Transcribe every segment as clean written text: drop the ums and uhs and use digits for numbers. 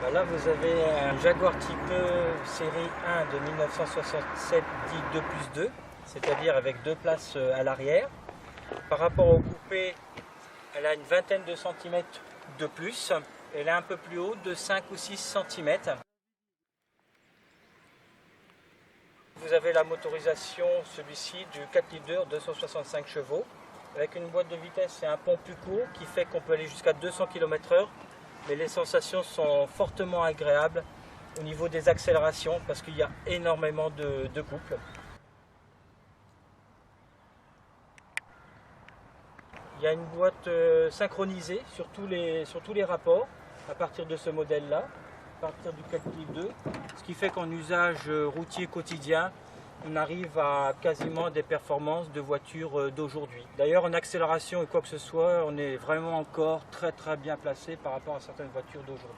Alors là, vous avez un Jaguar Type E série 1 de 1967 dit 2+2, c'est-à-dire avec 2 places à l'arrière. Par rapport au coupé, elle a une vingtaine de centimètres de plus. Elle est un peu plus haute, de 5 ou 6 centimètres. Vous avez la motorisation, celui-ci, du 4 litres 265 chevaux, avec une boîte de vitesse et un pont plus court qui fait qu'on peut aller jusqu'à 200 km/h. Mais les sensations sont fortement agréables au niveau des accélérations parce qu'il y a énormément de couples. Il y a une boîte synchronisée sur tous les rapports à partir de ce modèle-là, à partir du 4 litres 2, ce qui fait qu'en usage routier quotidien, on arrive à quasiment des performances de voitures d'aujourd'hui. D'ailleurs, en accélération et quoi que ce soit, on est vraiment encore très bien placé par rapport à certaines voitures d'aujourd'hui.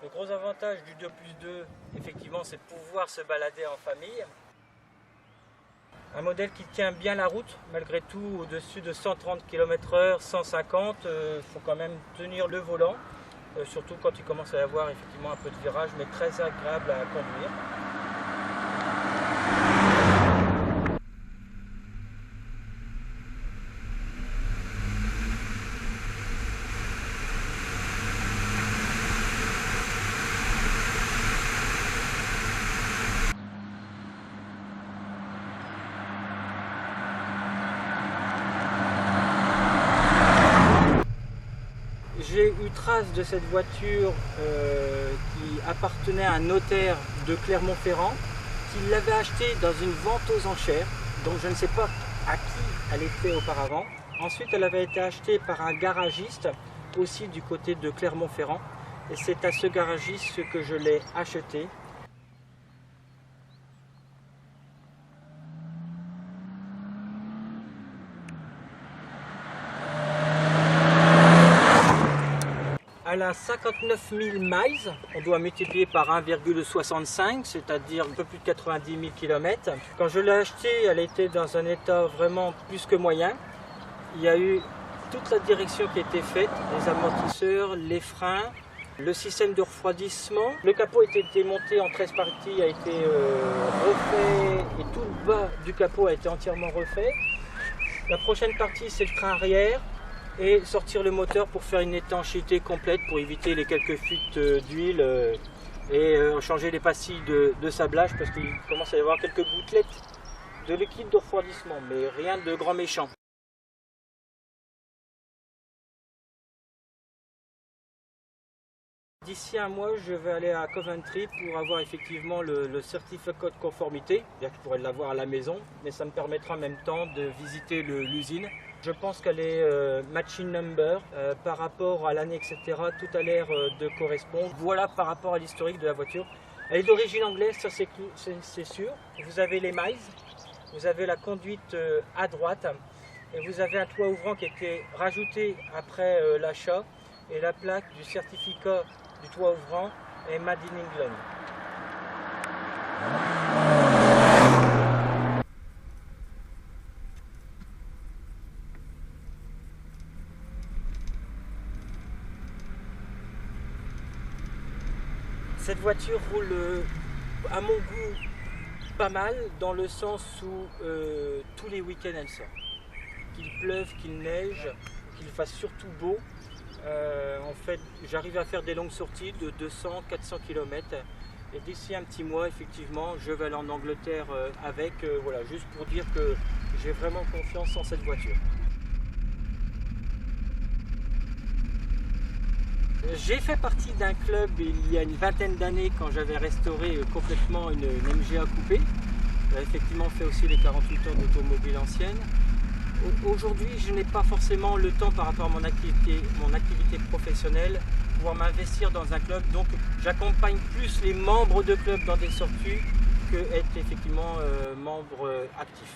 Le gros avantage du 2+2, effectivement, c'est de pouvoir se balader en famille. Un modèle qui tient bien la route, malgré tout, au-dessus de 130 km/h, 150, il faut quand même tenir le volant, surtout quand il commence à y avoir effectivement un peu de virage, mais très agréable à conduire. J'ai eu trace de cette voiture qui appartenait à un notaire de Clermont-Ferrand qui l'avait achetée dans une vente aux enchères, donc je ne sais pas à qui elle était auparavant. Ensuite, elle avait été achetée par un garagiste aussi du côté de Clermont-Ferrand et c'est à ce garagiste que je l'ai achetée. Elle a 59 000 miles, on doit multiplier par 1,65, c'est-à-dire un peu plus de 90 000 km. Quand je l'ai achetée, elle était dans un état vraiment plus que moyen. Il y a eu toute la direction qui a été faite, les amortisseurs, les freins, le système de refroidissement. Le capot a été démonté en 13 parties, a été refait et tout le bas du capot a été entièrement refait. La prochaine partie, c'est le train arrière. Et sortir le moteur pour faire une étanchéité complète pour éviter les quelques fuites d'huile et changer les pastilles de sablage parce qu'il commence à y avoir quelques gouttelettes de liquide de refroidissement, mais rien de grand méchant. D'ici un mois, je vais aller à Coventry pour avoir effectivement le certificat de conformité. Je pourrais l'avoir à la maison, mais ça me permettra en même temps de visiter l'usine. Je pense qu'elle est matching number par rapport à l'année, etc. Tout a l'air de correspondre. Voilà par rapport à l'historique de la voiture. Elle est d'origine anglaise, ça c'est sûr. Vous avez les miles, vous avez la conduite à droite et vous avez un toit ouvrant qui a été rajouté après l'achat et la plaque du certificat du toit ouvrant est Made in England. Cette voiture roule à mon goût pas mal dans le sens où tous les week-ends elle sort. Qu'il pleuve, qu'il neige, qu'il fasse surtout beau. En fait, j'arrive à faire des longues sorties de 200-400 km et d'ici un petit mois, effectivement, je vais aller en Angleterre avec, voilà, juste pour dire que j'ai vraiment confiance en cette voiture. J'ai fait partie d'un club il y a une vingtaine d'années quand j'avais restauré complètement une MGA coupée. J'ai effectivement fait aussi les 48 heures d'automobile ancienne. Aujourd'hui, je n'ai pas forcément le temps par rapport à mon activité professionnelle de pouvoir m'investir dans un club. Donc j'accompagne plus les membres de club dans des sorties que être effectivement membre actif.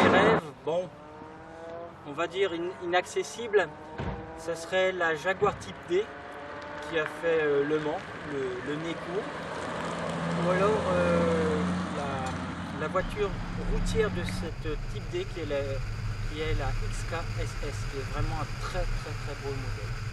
Mes rêves, bon, on va dire inaccessible, ce serait la Jaguar Type D qui a fait Le Mans, le nez court, ou alors la voiture routière de cette Type D qui qui est la XK SS, qui est vraiment un très beau modèle.